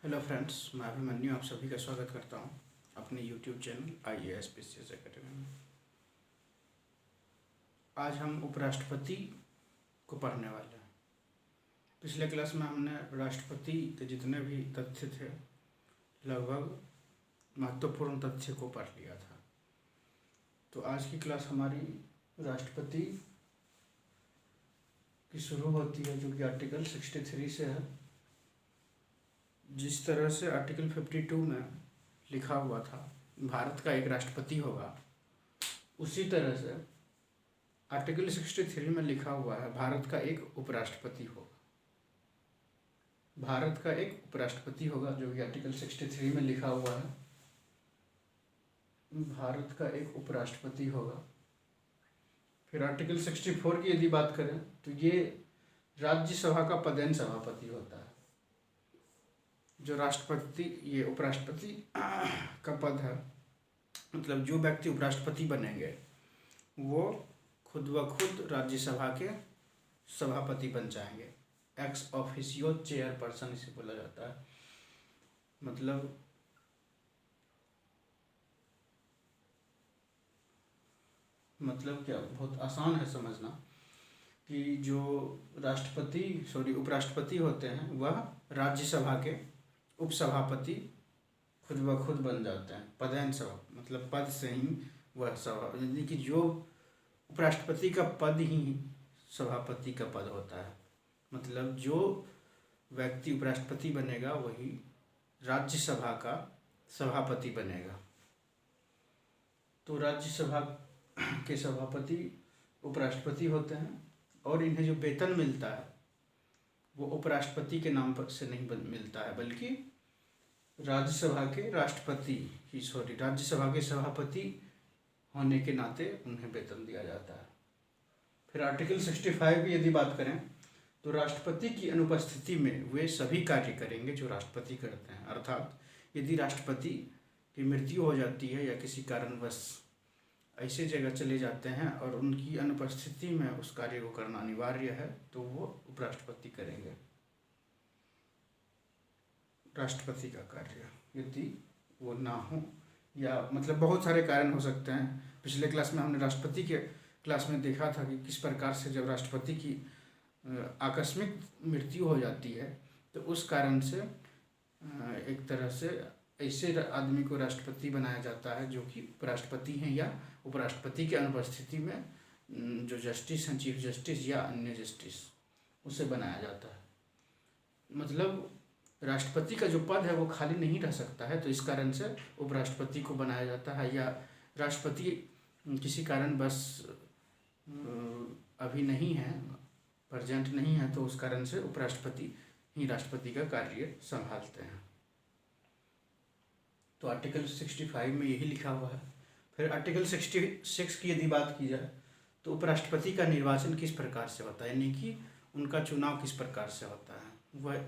Hello friends, मैं अभिमन्यु आप सभी का स्वागत करता हूं अपने YouTube channel IAS PCS academy में। आज हम उपराष्ट्रपति को पढ़ने वाले हैं। पिछले क्लास में हमने राष्ट्रपति के जितने भी तथ्य थे, लगभग महत्वपूर्ण तथ्य को पढ़ लिया था। तो आज की क्लास हमारी राष्ट्रपति की शुरू होती है, जो कि आर्टिकल 63 से है। जिस तरह से आर्टिकल 52 में लिखा हुआ था भारत का एक राष्ट्रपति होगा, उसी तरह से आर्टिकल 63 में लिखा हुआ है भारत का एक उपराष्ट्रपति होगा। भारत का एक उपराष्ट्रपति होगा, जो कि आर्टिकल 63 में लिखा हुआ है। भारत का एक उपराष्ट्रपति होगा। फिर आर्टिकल 64 की यदि बात करें तो ये राज्यसभा का पदेन सभापति होता है। जो राष्ट्रपति, ये उपराष्ट्रपति का पद है, मतलब जो व्यक्ति उपराष्ट्रपति बनेंगे वो खुद ब खुद राज्यसभा के सभापति बन जाएंगे। एक्स ऑफिशियो चेयरपर्सन इसे बोला जाता है। मतलब क्या, बहुत आसान है समझना कि जो उपराष्ट्रपति होते हैं वह राज्यसभा के उपसभापति खुद ब खुद बन जाते हैं। पदेन सभा मतलब पद से ही वह सभा, यानी कि जो उपराष्ट्रपति का पद ही सभापति का पद होता है। मतलब जो व्यक्ति उपराष्ट्रपति बनेगा वही राज्यसभा का सभापति बनेगा। तो राज्यसभा के सभापति उपराष्ट्रपति होते हैं और इन्हें जो वेतन मिलता है वो उपराष्ट्रपति के नाम पर से नहीं मिलता है, बल्कि राज्यसभा के सभापति होने के नाते उन्हें वेतन दिया जाता है। फिर आर्टिकल 65 की यदि बात करें तो राष्ट्रपति की अनुपस्थिति में वे सभी कार्य करेंगे जो राष्ट्रपति करते हैं। अर्थात यदि राष्ट्रपति की मृत्यु हो जाती है या किसी कारणवश ऐसे जगह चले जाते हैं और उनकी अनुपस्थिति में उस कार्य को करना अनिवार्य है, तो वो उपराष्ट्रपति करेंगे राष्ट्रपति का कार्य, यदि वो ना हो या मतलब बहुत सारे कारण हो सकते हैं। पिछले क्लास में हमने राष्ट्रपति के क्लास में देखा था कि किस प्रकार से जब राष्ट्रपति की आकस्मिक मृत्यु हो जाती है तो उस कारण से एक तरह से ऐसे आदमी को राष्ट्रपति बनाया जाता है जो कि उपराष्ट्रपति हैं, या उपराष्ट्रपति की अनुपस्थिति में जो जस्टिस हैं, चीफ जस्टिस या अन्य जस्टिस, उसे बनाया जाता है। मतलब राष्ट्रपति का जो पद है वो खाली नहीं रह सकता है, तो इस कारण से उपराष्ट्रपति को बनाया जाता है। या राष्ट्रपति किसी कारण बस अभी नहीं है, प्रेजेंट नहीं है, तो उस कारण से उपराष्ट्रपति ही राष्ट्रपति का कार्य संभालते हैं। तो आर्टिकल 65 में यही लिखा हुआ है। फिर आर्टिकल 66 की यदि बात की जाए तो उपराष्ट्रपति का निर्वाचन किस प्रकार से होता है, यानी कि उनका चुनाव किस प्रकार से होता है, वह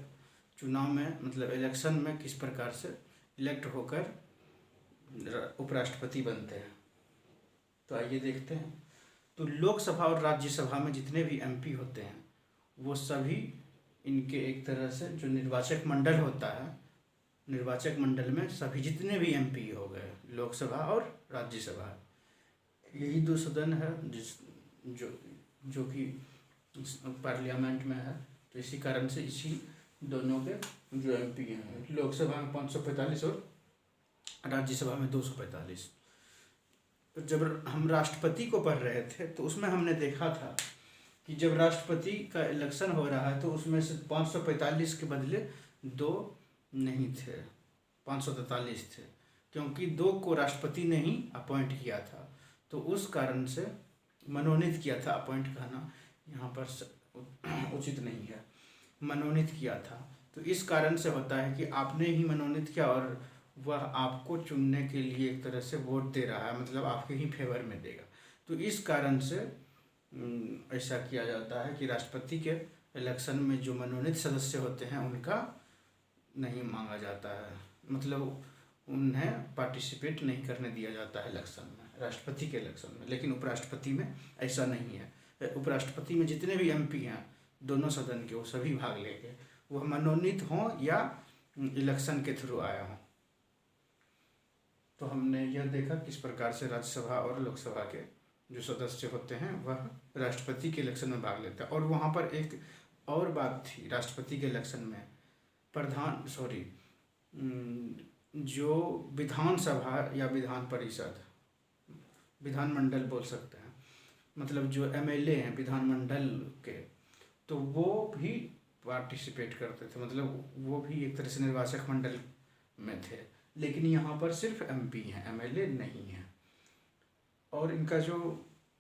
चुनाव में मतलब इलेक्शन में किस प्रकार से इलेक्ट होकर उपराष्ट्रपति बनते हैं। तो आइए देखते हैं। तो लोकसभा और राज्यसभा में जितने भी MP होते हैं वो सभी इनके एक तरह से जो निर्वाचक मंडल होता है, निर्वाचक मंडल में सभी जितने भी MP हो गए, लोकसभा और राज्यसभा, यही दो सदन है जो कि पार्लियामेंट में है। तो इसी कारण से इसी दोनों के जो MP हैं, लोकसभा में 545 और राज्यसभा में 245। जब हम राष्ट्रपति को पढ़ रहे थे तो उसमें हमने देखा था कि जब राष्ट्रपति का इलेक्शन हो रहा है तो उसमें से 545 के बदले 2 नहीं थे, 543 थे, क्योंकि 2 को राष्ट्रपति ने ही अपॉइंट किया था। तो उस कारण से मनोनीत किया था, अपॉइंट कहना यहाँ पर उचित नहीं है, मनोनीत किया था। तो इस कारण से होता है कि आपने ही मनोनीत किया और वह आपको चुनने के लिए एक तरह से वोट दे रहा है, मतलब आपके ही फेवर में देगा। तो इस कारण से ऐसा किया जाता है कि राष्ट्रपति के इलेक्शन में जो मनोनीत सदस्य होते हैं उनका नहीं मांगा जाता है, मतलब उन्हें पार्टिसिपेट नहीं करने दिया जाता है इलेक्शन में, राष्ट्रपति के इलेक्शन में। लेकिन उपराष्ट्रपति में ऐसा नहीं है। उपराष्ट्रपति में जितने भी MP हैं दोनों सदन के, वो सभी भाग लेंगे, वह मनोनीत हों या इलेक्शन के थ्रू आया हूँ। तो हमने यह देखा किस प्रकार से राज्यसभा और लोकसभा के जो सदस्य होते हैं वह राष्ट्रपति के इलेक्शन में भाग लेते हैं। और वहाँ पर एक और बात थी, राष्ट्रपति के इलेक्शन में जो विधानसभा या विधान परिषद, विधानमंडल बोल सकते हैं, मतलब जो एमएलए हैं विधानमंडल के, तो वो भी पार्टिसिपेट करते थे, मतलब वो भी एक तरह से निर्वाचक मंडल में थे। लेकिन यहाँ पर सिर्फ एमपी हैं, एमएलए नहीं हैं। और इनका जो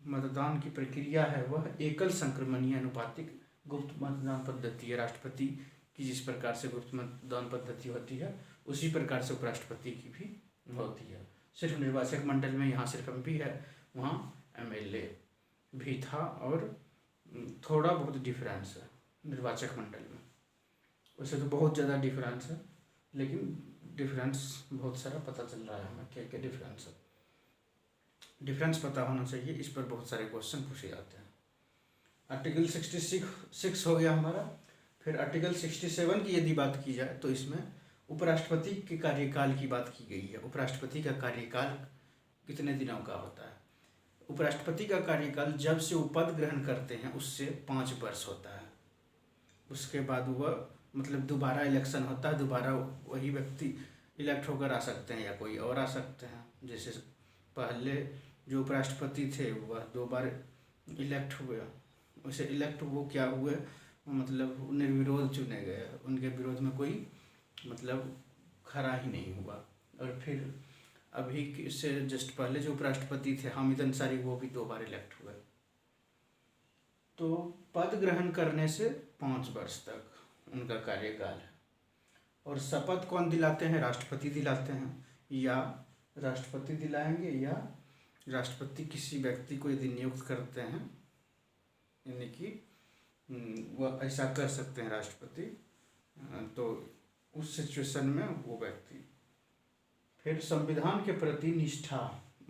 मतदान की प्रक्रिया है वह एकल संक्रमणीय अनुपातिक गुप्त मतदान पद्धति है। राष्ट्रपति की जिस प्रकार से गुप्त मतदान पद्धति होती है उसी प्रकार से उपराष्ट्रपति की भी होती है। सिर्फ निर्वाचक मंडल में यहाँ सिर्फ एमपी है, वहाँ एमएलए भी था और थोड़ा बहुत डिफरेंस है निर्वाचक मंडल में। वैसे तो बहुत ज़्यादा डिफरेंस है, लेकिन डिफरेंस बहुत सारा पता चल रहा है हमें क्या क्या डिफरेंस है। डिफरेंस पता होना चाहिए, इस पर बहुत सारे क्वेश्चन पूछे जाते हैं। आर्टिकल 66 हो गया हमारा। फिर आर्टिकल 67 की यदि बात की जाए तो इसमें उपराष्ट्रपति के कार्यकाल की बात की गई है। उपराष्ट्रपति का कार्यकाल कितने दिनों का होता है? उपराष्ट्रपति का कार्यकाल जब से वो पद ग्रहण करते हैं उससे 5 वर्ष होता है। उसके बाद वह मतलब दोबारा इलेक्शन होता है, दोबारा वही व्यक्ति इलेक्ट होकर आ सकते हैं या कोई और आ सकते हैं। जैसे पहले जो उपराष्ट्रपति थे वह 2 बार इलेक्ट हुए, वैसे इलेक्ट वो क्या हुए, मतलब निर्विरोध चुने गए, उनके विरोध में कोई मतलब खड़ा ही नहीं हुआ। और फिर अभी से जस्ट पहले जो उपराष्ट्रपति थे हामिद अंसारी, वो भी 2 बार इलेक्ट हुए। तो पद ग्रहण करने से 5 वर्ष तक उनका कार्यकाल है। और शपथ कौन दिलाते हैं? राष्ट्रपति दिलाते हैं, या राष्ट्रपति दिलाएंगे या राष्ट्रपति किसी व्यक्ति को यदि नियुक्त करते हैं, यानी कि वह ऐसा कर सकते हैं राष्ट्रपति, तो उस सिचुएशन में वो व्यक्ति। फिर संविधान के प्रति निष्ठा,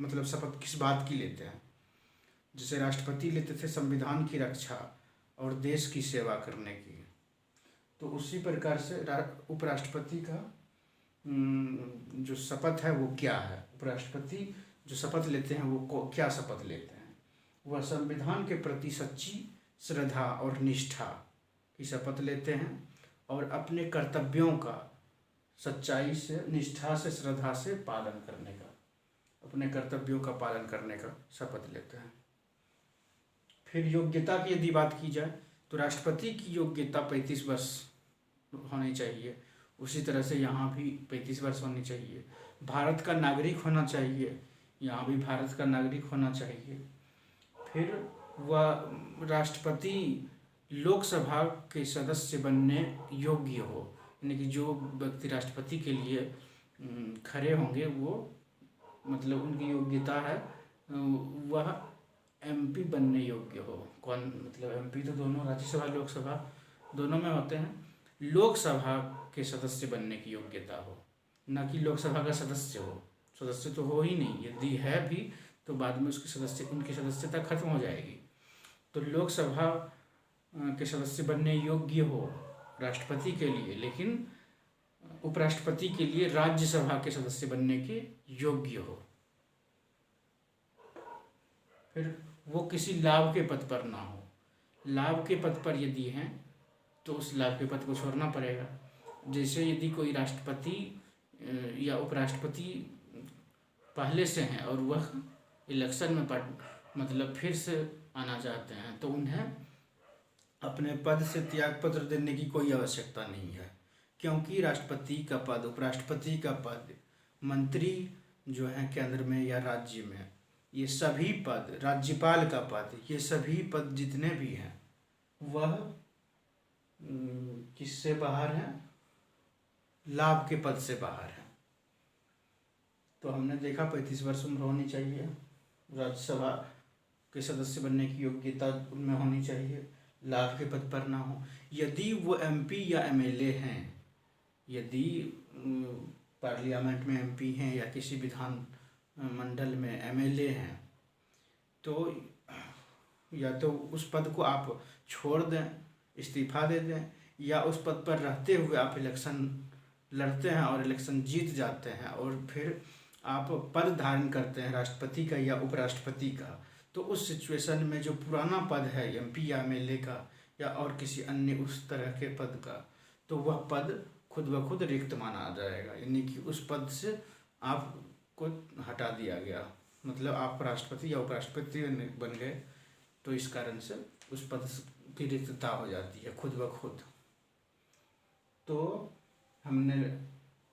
मतलब शपथ किस बात की लेते हैं? जैसे राष्ट्रपति लेते थे संविधान की रक्षा और देश की सेवा करने की, तो उसी प्रकार से उपराष्ट्रपति का जो शपथ है वो क्या है? उपराष्ट्रपति जो शपथ लेते हैं वो क्या शपथ लेते हैं? वह संविधान के प्रति सच्ची श्रद्धा और निष्ठा की शपथ लेते हैं और अपने कर्तव्यों का सच्चाई से, निष्ठा से, श्रद्धा से पालन करने का, अपने कर्तव्यों का पालन करने का शपथ लेते हैं। फिर योग्यता की यदि बात की जाए तो राष्ट्रपति की योग्यता 35 वर्ष होनी चाहिए, उसी तरह से यहाँ भी 35 वर्ष होनी चाहिए। भारत का नागरिक होना चाहिए, यहाँ भी भारत का नागरिक होना चाहिए। फिर वह राष्ट्रपति लोकसभा के सदस्य बनने योग्य हो, यानी कि जो व्यक्ति राष्ट्रपति के लिए खड़े होंगे वो मतलब उनकी योग्यता है वह एमपी बनने योग्य हो। कौन? मतलब एमपी तो दोनों राज्यसभा लोकसभा दोनों में होते हैं। लोकसभा के सदस्य बनने की योग्यता हो, न कि लोकसभा का सदस्य हो। सदस्य तो हो ही नहीं, यदि है भी तो बाद में उनकी सदस्यता खत्म हो जाएगी। तो लोकसभा के सदस्य बनने योग्य हो राष्ट्रपति के लिए, लेकिन उपराष्ट्रपति के लिए राज्यसभा के सदस्य बनने के योग्य हो। फिर वो किसी लाभ के पद पर ना हो। लाभ के पद पर यदि हैं तो उस लाभ के पद को छोड़ना पड़ेगा। जैसे यदि कोई राष्ट्रपति या उपराष्ट्रपति पहले से हैं और वह इलेक्शन में मतलब फिर से आना चाहते हैं तो उन्हें अपने पद से त्यागपत्र देने की कोई आवश्यकता नहीं है, क्योंकि राष्ट्रपति का पद, उपराष्ट्रपति का पद, मंत्री जो हैं केंद्र में या राज्य में, ये सभी पद, राज्यपाल का पद, ये सभी पद जितने भी हैं वह किससे बाहर हैं? लाभ के पद से बाहर हैं। तो हमने देखा 35 वर्ष उम्र होनी चाहिए, राज्यसभा के सदस्य बनने की योग्यता उनमें होनी चाहिए, लाभ के पद पर ना हो। यदि वो एमपी या एमएलए हैं, यदि पार्लियामेंट में एमपी हैं या किसी विधान मंडल में एमएलए हैं, तो या तो उस पद को आप छोड़ दें, इस्तीफा दे दें, या उस पद पर रहते हुए आप इलेक्शन लड़ते हैं और इलेक्शन जीत जाते हैं और फिर आप पद धारण करते हैं राष्ट्रपति का या उपराष्ट्रपति का, तो उस सिचुएशन में जो पुराना पद है एमपी या एमएलए का या और किसी अन्य उस तरह के पद का, तो वह पद खुद ब खुद रिक्त माना जाएगा, यानी कि उस पद से आपको हटा दिया गया, मतलब आप राष्ट्रपति या उपराष्ट्रपति बन गए, तो इस कारण से उस पद की रिक्तता हो जाती है खुद ब खुद। तो हमने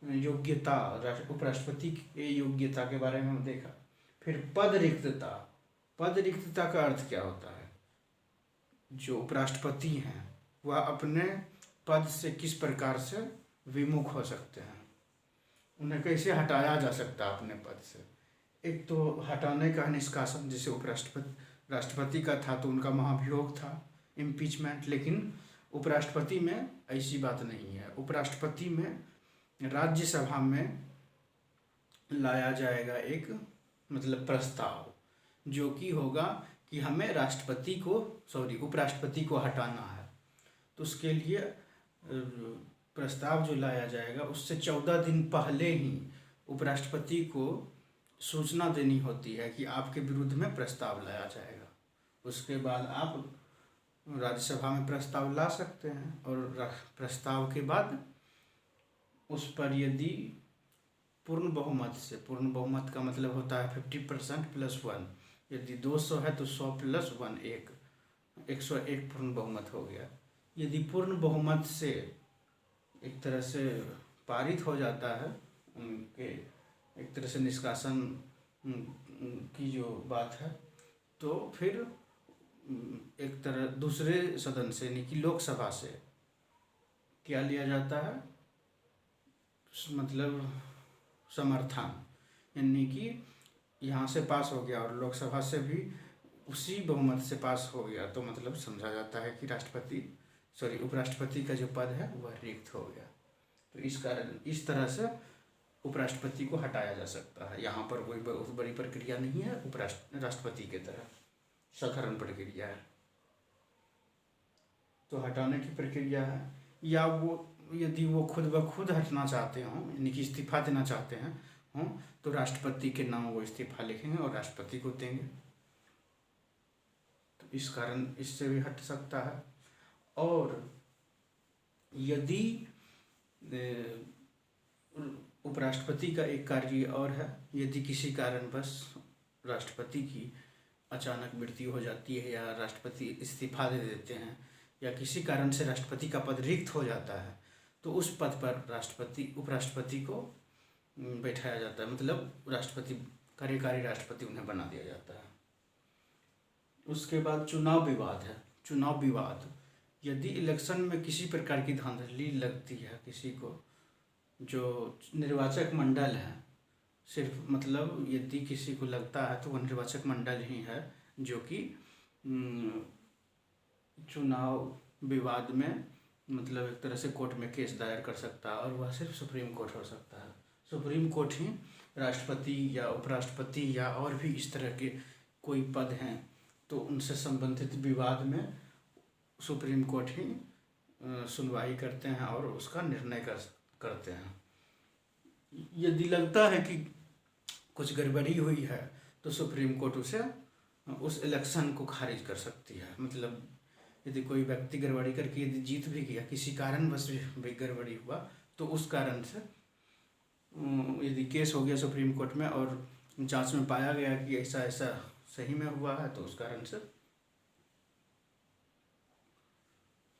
योग्यता, उपराष्ट्रपति की योग्यता के बारे में देखा। फिर पद रिक्तता। पद रिक्तता का अर्थ क्या होता है? जो उपराष्ट्रपति हैं वह अपने पद से किस प्रकार से विमुख हो सकते हैं, उन्हें कैसे हटाया जा सकता है अपने पद से। एक तो हटाने का निष्कासन, जैसे राष्ट्रपति का था तो उनका महाभियोग था, इम्पीचमेंट, लेकिन उपराष्ट्रपति में ऐसी बात नहीं है। उपराष्ट्रपति में राज्यसभा में लाया जाएगा एक मतलब प्रस्ताव, जो कि होगा कि हमें उपराष्ट्रपति को हटाना है, तो उसके लिए प्रस्ताव जो लाया जाएगा उससे 14 दिन पहले ही उपराष्ट्रपति को सूचना देनी होती है कि आपके विरुद्ध में प्रस्ताव लाया जाएगा। उसके बाद आप राज्यसभा में प्रस्ताव ला सकते हैं और प्रस्ताव के बाद उस पर यदि पूर्ण बहुमत से, पूर्ण बहुमत का मतलब होता है 50% + 1, यदि 200 है तो 100 + 1 101 पूर्ण बहुमत हो गया। यदि पूर्ण बहुमत से एक तरह से पारित हो जाता है, उनके एक तरह से निष्कासन की जो बात है, तो फिर एक तरह दूसरे सदन से यानी कि लोकसभा से क्या लिया जाता है, मतलब समर्थन, यानी कि यहाँ से पास हो गया और लोकसभा से भी उसी बहुमत से पास हो गया, तो मतलब समझा जाता है कि उपराष्ट्रपति का जो पद है वह रिक्त हो गया। तो इस कारण इस तरह से उपराष्ट्रपति को हटाया जा सकता है। यहाँ पर कोई बहुत बड़ी प्रक्रिया नहीं है, राष्ट्रपति की तरह साधारण प्रक्रिया है। तो हटाने की प्रक्रिया है, या यदि वो खुद ब खुद हटना चाहते हों, यानी कि इस्तीफा देना चाहते हों, तो राष्ट्रपति के नाम वो इस्तीफा लिखेंगे और राष्ट्रपति को देंगे, तो इस कारण इससे भी हट सकता है। और यदि उपराष्ट्रपति का एक कार्य और है, यदि किसी कारणवश राष्ट्रपति की अचानक मृत्यु हो जाती है या राष्ट्रपति इस्तीफा दे देते हैं या किसी कारण से राष्ट्रपति का पद रिक्त हो जाता है, तो उस पद पर उपराष्ट्रपति को बैठाया जाता है, मतलब कार्यकारी राष्ट्रपति उन्हें बना दिया जाता है। उसके बाद चुनाव विवाद है। चुनाव विवाद, यदि इलेक्शन में किसी प्रकार की धांधली लगती है किसी को, जो निर्वाचक मंडल है, सिर्फ मतलब यदि किसी को लगता है तो वह निर्वाचक मंडल ही है जो कि चुनाव विवाद में मतलब एक तरह से कोर्ट में केस दायर कर सकता है, और वह सिर्फ सुप्रीम कोर्ट हो सकता है। सुप्रीम कोर्ट ही राष्ट्रपति या उपराष्ट्रपति या और भी इस तरह के कोई पद हैं तो उनसे संबंधित विवाद में सुप्रीम कोर्ट ही सुनवाई करते हैं और उसका निर्णय करते हैं। यदि लगता है कि कुछ गड़बड़ी हुई है तो सुप्रीम कोर्ट उस इलेक्शन को खारिज कर सकती है। मतलब यदि कोई व्यक्ति गड़बड़ी करके यदि जीत भी गया, किसी कारणवश भी गड़बड़ी हुआ, तो उस कारण से यदि केस हो गया सुप्रीम कोर्ट में और जांच में पाया गया कि ऐसा ऐसा सही में हुआ है, तो उस कारण से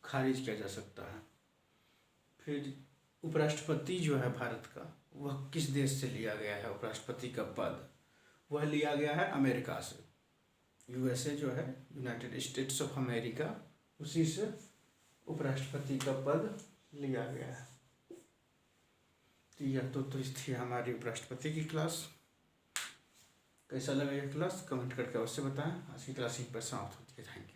खारिज किया जा सकता है। फिर उपराष्ट्रपति जो है भारत का, वह किस देश से लिया गया है? उपराष्ट्रपति का पद वह लिया गया है अमेरिका से। यूएसए जो है, यूनाइटेड स्टेट्स ऑफ अमेरिका, उसी से उपराष्ट्रपति का पद लिया गया है। तो यह तो इस थी हमारी उपराष्ट्रपति की क्लास। कैसा लगा यह क्लास कमेंट करके अवश्य बताएं। आज की क्लास यहीं पर समाप्त होती है। Thank you.